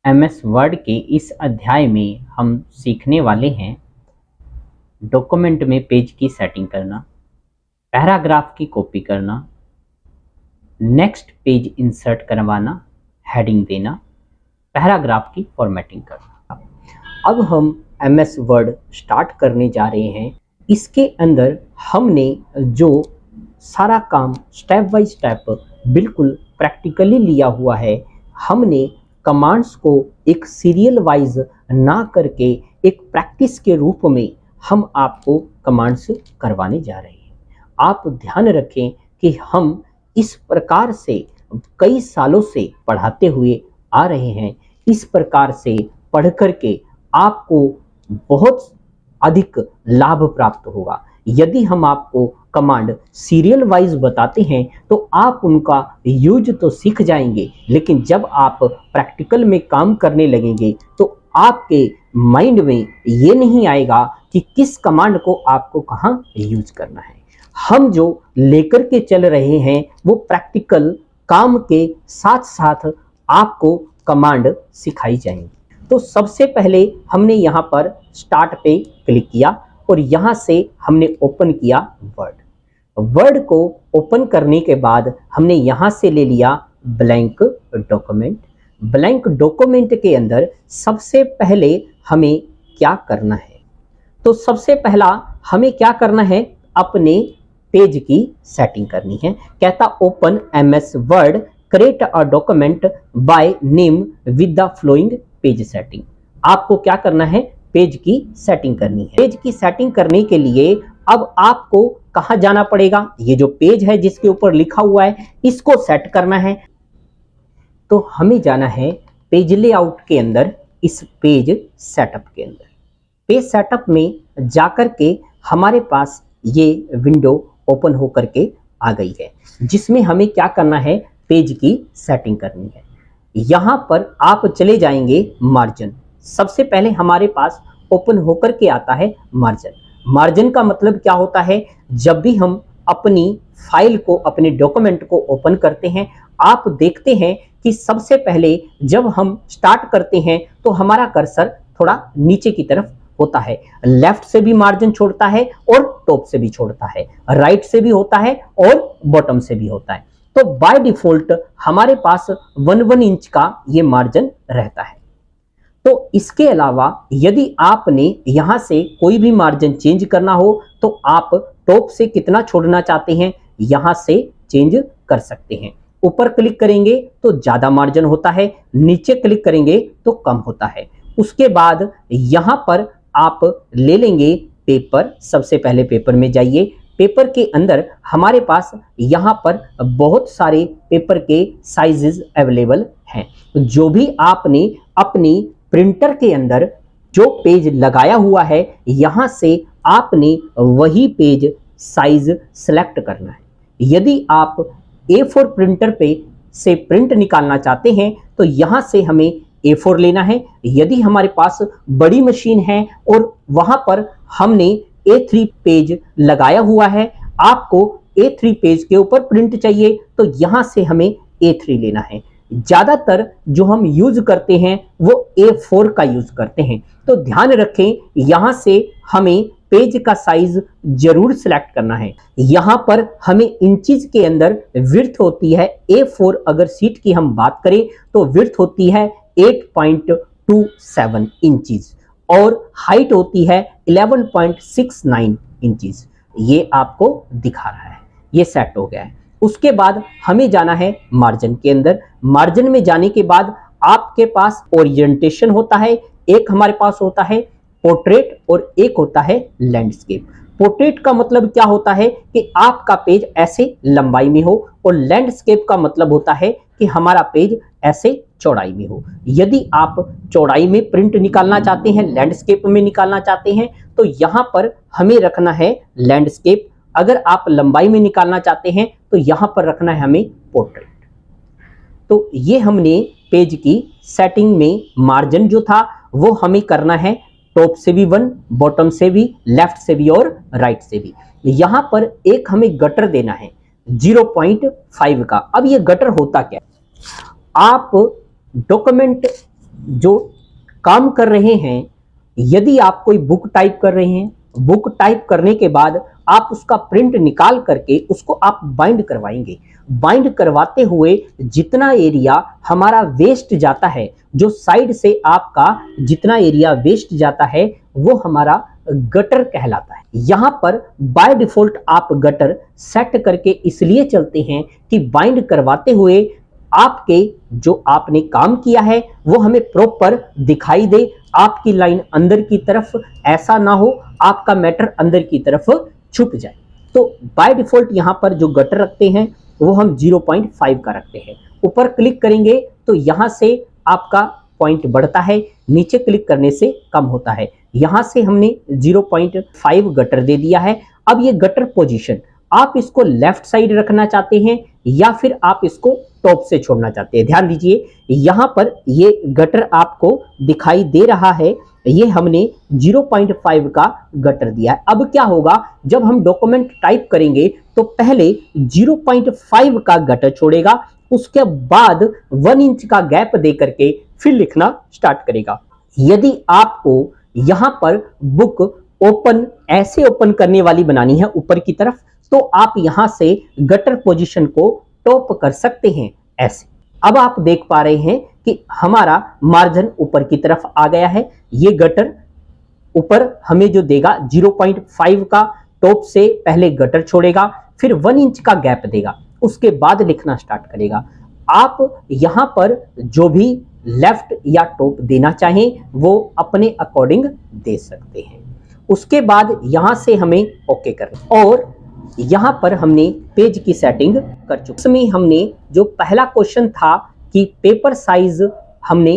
MS word के इस अध्याय में हम सीखने वाले हैं डॉक्यूमेंट में पेज की सेटिंग करना, पैराग्राफ की कॉपी करना, नेक्स्ट पेज इंसर्ट करवाना, हेडिंग देना, पैराग्राफ की फॉर्मेटिंग करना। अब हम एमएस वर्ड स्टार्ट करने जा रहे हैं। इसके अंदर हमने जो सारा काम स्टेप बाय स्टेप बिल्कुल प्रैक्टिकली लिया हुआ है, हमने कमांड्स को एक सीरियल वाइज ना करके एक प्रैक्टिस के रूप में हम आपको कमांड्स करवाने जा रहे हैं। आप ध्यान रखें कि हम इस प्रकार से कई सालों से पढ़ाते हुए आ रहे हैं। इस प्रकार से पढ़ करके आपको बहुत अधिक लाभ प्राप्त होगा। यदि हम आपको कमांड सीरियल वाइज बताते हैं तो आप उनका यूज तो सीख जाएंगे, लेकिन जब आप प्रैक्टिकल में काम करने लगेंगे तो आपके माइंड में ये नहीं आएगा कि किस कमांड को आपको कहाँ यूज करना है। हम जो लेकर के चल रहे हैं वो प्रैक्टिकल काम के साथ साथ आपको कमांड सिखाई जाएंगी। तो सबसे पहले हमने यहाँ पर स्टार्ट पे क्लिक किया और यहाँ से हमने ओपन किया वर्ड को ओपन करने के बाद हमने यहाँ से ले लिया ब्लैंक डॉक्यूमेंट। ब्लैंक डॉक्यूमेंट के अंदर सबसे पहले हमें क्या करना है, तो सबसे पहला हमें क्या करना है, अपने पेज की सेटिंग करनी है। कहता open MS word, create a document by name with the flowing page setting. आपको क्या करना है, पेज की सेटिंग करनी है। पेज की सेटिंग करने के लिए अब आपको कहां जाना पड़ेगा, ये जो पेज है जिसके ऊपर लिखा हुआ है इसको सेट करना है। तो हमें जाना है पेज लेआउट के अंदर, इस पेज सेटअप के अंदर। पेज सेटअप में जाकर के हमारे पास ये विंडो ओपन होकर के आ गई है, जिसमें हमें क्या करना है, पेज की सेटिंग करनी है। यहां पर आप चले जाएंगे मार्जिन। सबसे पहले हमारे पास ओपन होकर के आता है मार्जिन। मार्जिन का मतलब क्या होता है, जब भी हम अपनी फाइल को, अपने डॉक्यूमेंट को ओपन करते हैं, आप देखते हैं कि सबसे पहले जब हम स्टार्ट करते हैं तो हमारा कर्सर थोड़ा नीचे की तरफ होता है। लेफ्ट से भी मार्जिन छोड़ता है और टॉप से भी छोड़ता है, राइट से भी होता है और बॉटम से भी होता है। तो बाय डिफॉल्ट हमारे पास 1 इंच का ये मार्जिन रहता है। तो इसके अलावा यदि आपने यहां से कोई भी मार्जिन चेंज करना हो तो आप टॉप से कितना छोड़ना चाहते हैं यहां से चेंज कर सकते हैं। ऊपर क्लिक करेंगे तो ज्यादा मार्जिन होता है, नीचे क्लिक करेंगे तो कम होता है। उसके बाद यहां पर आप ले लेंगे पेपर। सबसे पहले पेपर में जाइए। पेपर के अंदर हमारे पास यहाँ पर बहुत सारे पेपर के साइजेस अवेलेबल हैं। जो भी आपने अपनी प्रिंटर के अंदर जो पेज लगाया हुआ है, यहाँ से आपने वही पेज साइज सेलेक्ट करना है। यदि आप A4 प्रिंटर पे से प्रिंट निकालना चाहते हैं तो यहाँ से हमें A4 लेना है। यदि हमारे पास बड़ी मशीन है और वहां पर हमने A3 पेज लगाया हुआ है, आपको A3 पेज के ऊपर प्रिंट चाहिए तो यहां से हमें A3 लेना है। ज्यादातर जो हम यूज करते हैं वो A4 का यूज करते हैं। तो ध्यान रखें, यहां से हमें पेज का साइज जरूर सिलेक्ट करना है। यहां पर हमें इंचेस के अंदर विड्थ होती है A4, अगर सीट की हम बात करें तो विड्थ होती है 8.27 इंचेस और हाइट होती है 11.69 इंचेस। ये आपको दिखा रहा है, ये सेट हो गया है। उसके बाद हमें जाना है मार्जिन के अंदर। मार्जिन में जाने के बाद आपके पास ओरिएंटेशन होता है, एक हमारे पास होता है पोर्ट्रेट और एक होता है लैंडस्केप। पोर्ट्रेट का मतलब क्या होता है कि आपका पेज ऐसे लंबाई में हो और लैंडस्केप का मतलब होता है कि हमारा पेज ऐसे चौड़ाई में हो। यदि आप चौड़ाई में प्रिंट निकालना चाहते हैं, लैंडस्केप में निकालना चाहते हैं तो यहां पर हमें रखना है लैंडस्केप। अगर आप लंबाई में निकालना चाहते हैं तो यहां पर रखना है हमें पोर्ट्रेट। तो ये हमने पेज की सेटिंग में मार्जिन जो था वो हमें करना है टॉप से भी 1, बॉटम से भी, लेफ्ट से भी और राइट से भी। यहां पर एक हमें गटर देना है 0.5 का। अब ये गटर होता क्या, आप डॉक्यूमेंट जो काम कर रहे हैं, यदि आप कोई बुक टाइप कर रहे हैं, बुक टाइप करने के बाद आप उसका प्रिंट निकाल करके उसको आप बाइंड करवाएंगे। बाइंड करवाते हुए जितना एरिया हमारा वेस्ट जाता है, जो साइड से आपका जितना एरिया वेस्ट जाता है, वो हमारा गटर कहलाता है। यहां पर बाय डिफॉल्ट आप गटर सेट करके इसलिए चलते हैं कि बाइंड करवाते हुए आपके जो आपने काम किया है वो हमें प्रॉपर दिखाई दे, आपकी लाइन अंदर की तरफ ऐसा ना हो आपका मैटर अंदर की तरफ छुप जाए। तो बाय डिफॉल्ट यहां पर जो गटर रखते हैं वो हम 0.5 का रखते हैं। ऊपर क्लिक करेंगे तो यहां से आपका पॉइंट बढ़ता है, नीचे क्लिक करने से कम होता है। यहां से हमने 0.5 गटर दे दिया है। अब ये गटर पोजीशन आप इसको लेफ्ट साइड रखना चाहते हैं या फिर आप इसको टॉप से छोड़ना चाहते हैं। ध्यान दीजिए यहां पर ये गटर आपको दिखाई दे रहा है, ये हमने 0.5 का गटर दिया है। अब क्या होगा, जब हम डॉक्यूमेंट टाइप करेंगे तो पहले 0.5 का गटर छोड़ेगा, उसके बाद 1 इंच का गैप दे करके फिर लिखना स्टार्ट करेगा। यदि आपको यहां पर बुक ओपन ऐसे ओपन करने वाली बनानी है ऊपर की तरफ, तो आप यहां से गटर पोजीशन को टॉप कर सकते हैं ऐसे। अब आप देख पा रहे हैं कि हमारा मार्जिन ऊपर की तरफ आ गया है। ये गटर ऊपर हमें जो देगा 0.5 का टॉप से पहले गटर छोड़ेगा, फिर 1 इंच का गैप देगा, उसके बाद लिखना स्टार्ट करेगा। आप यहां पर जो भी लेफ्ट या टॉप देना चाहें वो अपने अकॉर्डिंग दे सकते हैं। उसके बाद यहां से हमें ओके करना, और यहां पर हमने पेज की सेटिंग कर चुके। इसमें हमने जो पहला क्वेश्चन था कि पेपर साइज हमने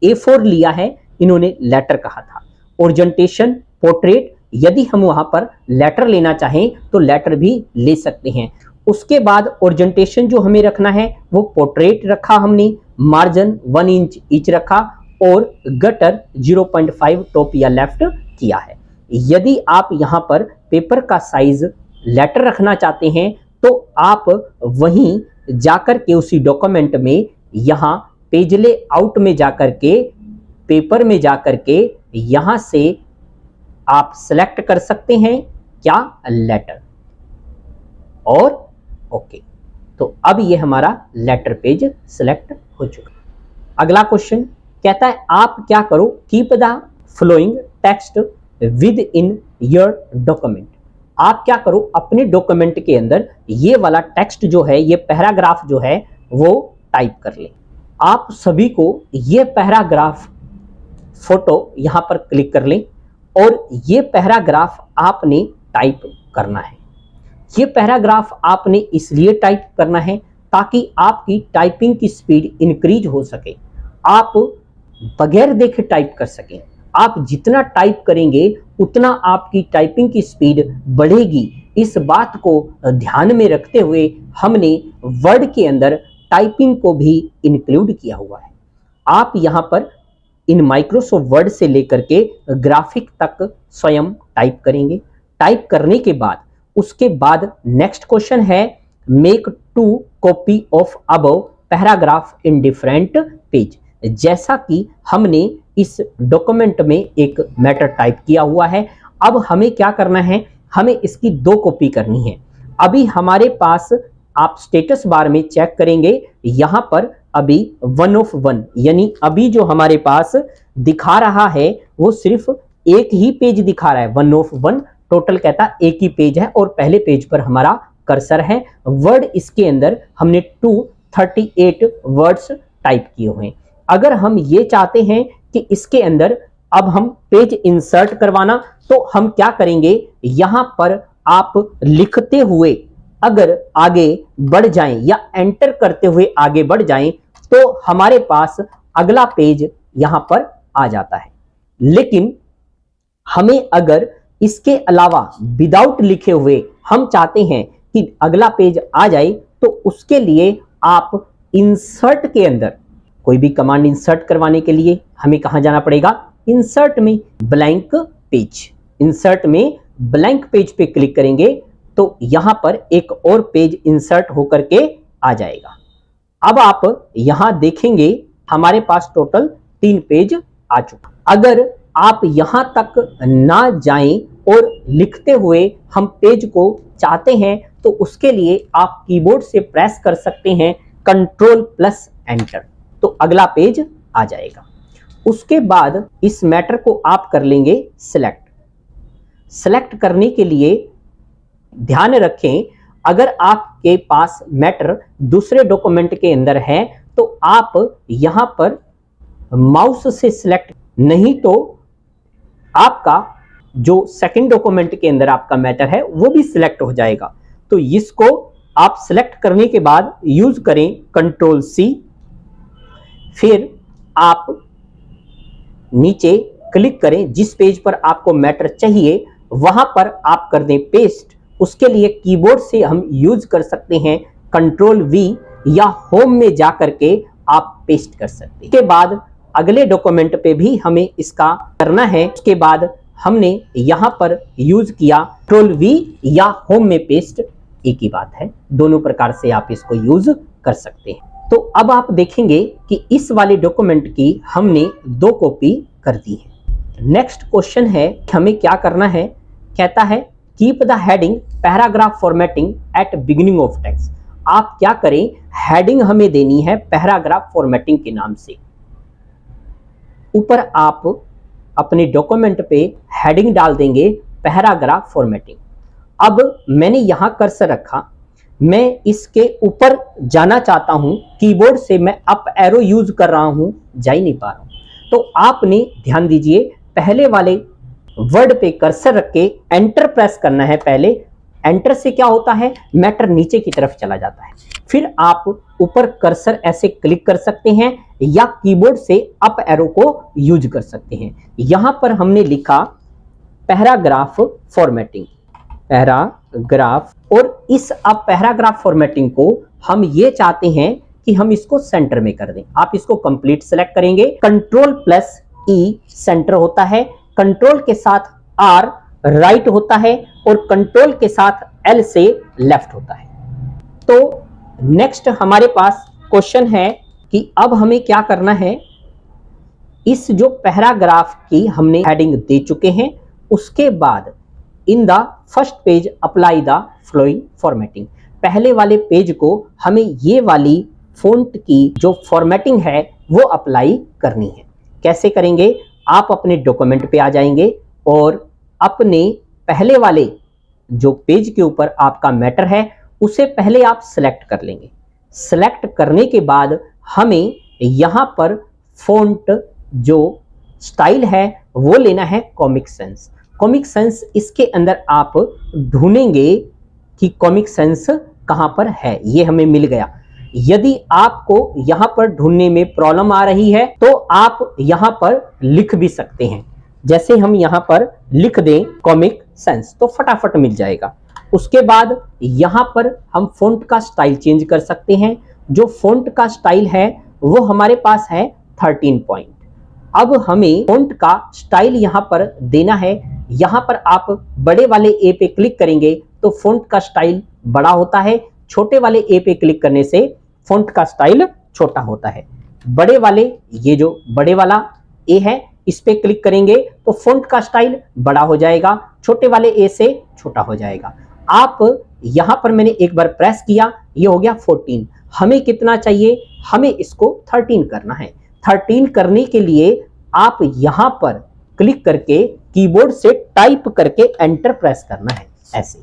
A4 लिया है, इन्होंने लेटर कहा था। ओरिजेंटेशन पोर्ट्रेट, यदि हम वहां पर लेटर लेना चाहें तो लेटर भी ले सकते हैं। उसके बाद ओरिजेंटेशन जो हमें रखना है वो पोर्ट्रेट रखा हमने, मार्जिन 1 इंच ईच रखा और गटर 0.5 टॉप या लेफ्ट किया है। यदि आप यहां पर पेपर का साइज लेटर रखना चाहते हैं तो आप वहीं जाकर के उसी डॉक्यूमेंट में यहां पेज लेआउट में जाकर के पेपर में जाकर के यहां से आप सिलेक्ट कर सकते हैं क्या, लेटर, और ओके। तो अब ये हमारा लेटर पेज सिलेक्ट हो चुका। अगला क्वेश्चन कहता है आप क्या करो, keep the flowing text with in your document. आप क्या करो, अपने डॉक्यूमेंट के अंदर ये वाला टेक्स्ट जो है, ये पैराग्राफ जो है वो टाइप कर ले। आप सभी को ये पैराग्राफ फोटो यहां पर क्लिक कर लें और ये पैराग्राफ आपने टाइप करना है। ये पैराग्राफ आपने इसलिए टाइप करना है ताकि आपकी टाइपिंग की स्पीड इंक्रीज हो सके, आप बगैर देखे टाइप कर सकें। आप जितना टाइप करेंगे उतना आपकी टाइपिंग की स्पीड बढ़ेगी। इस बात को ध्यान में रखते हुए हमने वर्ड के अंदर टाइपिंग को भी इंक्लूड किया हुआ है। आप यहां पर इन माइक्रोसॉफ्ट वर्ड से लेकर के ग्राफिक तक स्वयं टाइप करेंगे। टाइप करने के बाद उसके बाद नेक्स्ट क्वेश्चन है make 2 copy of above paragraph in different page. जैसा कि हमने इस डॉक्यूमेंट में एक मैटर टाइप किया हुआ है, अब हमें क्या करना है, हमें इसकी 2 कॉपी करनी है। अभी हमारे पास आप स्टेटस बार में चेक करेंगे, यहां पर अभी 1 of 1 यानी अभी जो हमारे पास दिखा रहा है वो सिर्फ एक ही पेज दिखा रहा है। 1 of 1 टोटल कहता एक ही पेज है और पहले पेज पर हमारा कर्सर है। वर्ड इसके अंदर हमने 238 वर्ड्स टाइप किए हुए हैं। अगर हम ये चाहते हैं कि इसके अंदर अब हम पेज इंसर्ट करवाना, तो हम क्या करेंगे, यहां पर आप लिखते हुए अगर आगे बढ़ जाएं या एंटर करते हुए आगे बढ़ जाएं तो हमारे पास अगला पेज यहां पर आ जाता है। लेकिन हमें अगर इसके अलावा विदाउट लिखे हुए हम चाहते हैं कि अगला पेज आ जाए, तो उसके लिए आप इंसर्ट के अंदर कोई भी कमांड इंसर्ट करवाने के लिए हमें कहां जाना पड़ेगा, इंसर्ट में ब्लैंक पेज। इंसर्ट में ब्लैंक पेज पे क्लिक करेंगे तो यहां पर एक और पेज इंसर्ट होकर के आ जाएगा। अब आप यहां देखेंगे हमारे पास टोटल 3 पेज आ चुका। अगर आप यहां तक ना जाएं और लिखते हुए हम पेज को चाहते हैं तो उसके लिए आप कीबोर्ड से प्रेस कर सकते हैं Ctrl+Enter, तो अगला पेज आ जाएगा। उसके बाद इस मैटर को आप कर लेंगे सिलेक्ट करने के लिए ध्यान रखें, अगर आपके पास मैटर दूसरे डॉक्यूमेंट के अंदर है तो आप यहां पर माउस से सिलेक्ट, नहीं तो आपका जो सेकंड डॉक्यूमेंट के अंदर आपका मैटर है वो भी सिलेक्ट हो जाएगा। तो इसको आप सिलेक्ट करने के बाद यूज करें Ctrl+C, फिर आप नीचे क्लिक करें, जिस पेज पर आपको मैटर चाहिए वहां पर आप कर दें पेस्ट। उसके लिए कीबोर्ड से हम यूज कर सकते हैं Ctrl+V या होम में जाकर के आप पेस्ट कर सकते हैं। इसके बाद अगले डॉक्यूमेंट पे भी हमें इसका करना है। उसके बाद हमने यहां पर यूज किया Ctrl+V या होम में पेस्ट, एक ही बात है, दोनों प्रकार से आप इसको यूज कर सकते हैं। तो अब आप देखेंगे कि इस वाले डॉक्यूमेंट की हमने 2 कॉपी कर दी है। नेक्स्ट क्वेश्चन है, हमें क्या करना है, कहता है keep the heading paragraph formatting at beginning of text. आप क्या करें, हेडिंग हमें देनी है पैराग्राफ फॉर्मेटिंग के नाम से। ऊपर आप अपने डॉक्यूमेंट पे हेडिंग डाल देंगे पैराग्राफ फॉर्मेटिंग। अब मैंने यहां कर्सर रखा, मैं इसके ऊपर जाना चाहता हूं, कीबोर्ड से मैं अप एरो यूज कर रहा हूं, जा ही नहीं पा रहा हूं। तो आपने ध्यान दीजिए, पहले वाले वर्ड पे कर्सर रख के एंटर प्रेस करना है। पहले एंटर से क्या होता है, मैटर नीचे की तरफ चला जाता है। फिर आप ऊपर कर्सर ऐसे क्लिक कर सकते हैं या कीबोर्ड से अप एरो को यूज कर सकते हैं। यहां पर हमने लिखा पैराग्राफ फॉर्मेटिंग, पैराग्राफ, और इस अब पैराग्राफ फॉर्मेटिंग को हम ये चाहते हैं कि हम इसको सेंटर में कर दें। आप इसको कंप्लीट सेलेक्ट करेंगे, Ctrl+E सेंटर होता है, कंट्रोल के साथ R राइट होता है और कंट्रोल के साथ L से लेफ्ट होता है। तो नेक्स्ट हमारे पास क्वेश्चन है कि अब हमें क्या करना है, इस जो पैराग्राफ की हमने हेडिंग दे चुके हैं, उसके बाद in the first page apply the flowing formatting. पहले वाले पेज को हमें ये वाली फॉन्ट की जो फॉर्मेटिंग है वो अप्लाई करनी है। कैसे करेंगे, आप अपने डॉक्यूमेंट पे आ जाएंगे और अपने पहले वाले जो पेज के ऊपर आपका मैटर है उसे पहले आप सिलेक्ट कर लेंगे। सिलेक्ट करने के बाद हमें यहां पर फॉन्ट जो स्टाइल है वो लेना है कॉमिक सेंस। कॉमिक सेंस इसके अंदर आप ढूंढेंगे कि कॉमिक सेंस कहां पर है, ये हमें मिल गया। यदि आपको यहां पर ढूंढने में प्रॉब्लम आ रही है तो आप यहां पर लिख भी सकते हैं। जैसे हम यहां पर लिख दें कॉमिक सेंस तो फटाफट मिल जाएगा। उसके बाद यहां पर हम फॉन्ट का स्टाइल चेंज कर सकते हैं। जो फॉन्ट का स्टाइल है वो हमारे पास है 13 पॉइंट। अब हमें फॉन्ट का स्टाइल यहां पर देना है। यहां पर आप बड़े वाले ए पे क्लिक करेंगे तो फॉन्ट का स्टाइल बड़ा होता है, छोटे वाले ए पे क्लिक करने से फॉन्ट का स्टाइल छोटा होता है। बड़े वाले, ये जो बड़े वाला ए है, इस पे क्लिक करेंगे तो फॉन्ट का स्टाइल बड़ा हो जाएगा, छोटे वाले ए से छोटा हो जाएगा। आप यहां पर मैंने एक बार प्रेस किया, ये हो गया 14। हमें कितना चाहिए, हमें इसको 13 करना है। 13 करने के लिए आप यहां पर क्लिक करके कीबोर्ड से टाइप करके एंटर प्रेस करना है ऐसे।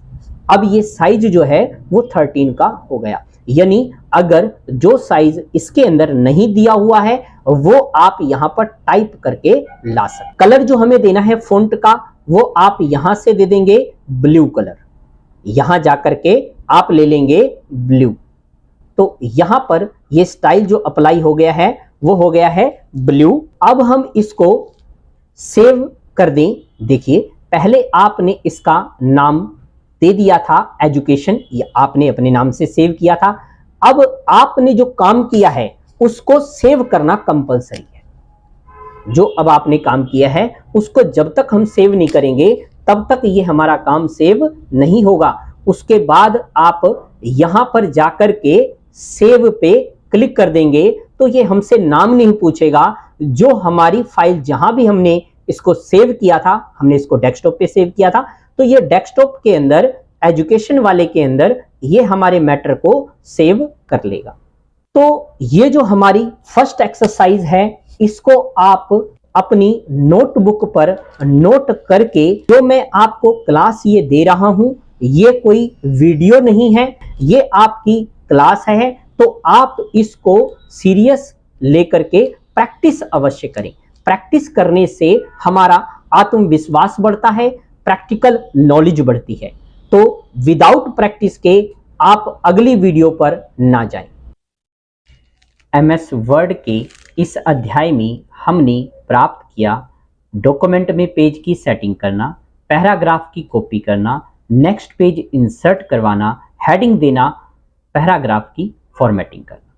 अब ये साइज जो है वो 13 का हो गया। यानी अगर जो साइज इसके अंदर नहीं दिया हुआ है वो आप यहां पर टाइप करके ला सकते। कलर जो हमें देना है फॉन्ट का वो आप यहां से दे देंगे ब्लू कलर। यहां जाकर के आप ले लेंगे ब्लू। तो यहां पर ये स्टाइल जो अप्लाई हो गया है वो हो गया है ब्लू। अब हम इसको सेव कर दें। देखिए पहले आपने इसका नाम दे दिया था एजुकेशन, ये आपने अपने नाम से सेव किया था। अब आपने जो काम किया है उसको सेव करना कंपलसरी है। जो अब आपने काम किया है उसको जब तक हम सेव नहीं करेंगे तब तक ये हमारा काम सेव नहीं होगा। उसके बाद आप यहां पर जाकर के सेव पे क्लिक कर देंगे तो ये हमसे नाम नहीं पूछेगा, जो हमारी फाइल जहां भी हमने इसको सेव किया था, हमने इसको डेस्कटॉप पे सेव किया था, तो ये डेस्कटॉप के अंदर एजुकेशन वाले के अंदर ये हमारे मैटर को सेव कर लेगा। तो ये जो हमारी फर्स्ट एक्सरसाइज है, इसको आप अपनी नोटबुक पर नोट करके, जो मैं आपको क्लास ये दे रहा हूं, ये कोई वीडियो नहीं है, ये आपकी क्लास है, तो आप इसको सीरियस लेकर के प्रैक्टिस अवश्य करें। प्रैक्टिस करने से हमारा आत्मविश्वास बढ़ता है, प्रैक्टिकल नॉलेज बढ़ती है। तो विदाउट प्रैक्टिस के आप अगली वीडियो पर ना जाएं। एमएस वर्ड के इस अध्याय में हमने प्राप्त किया डॉक्यूमेंट में पेज की सेटिंग करना, पैराग्राफ की कॉपी करना, नेक्स्ट पेज इंसर्ट करवाना, हेडिंग देना, पैराग्राफ की फॉर्मेटिंग करना।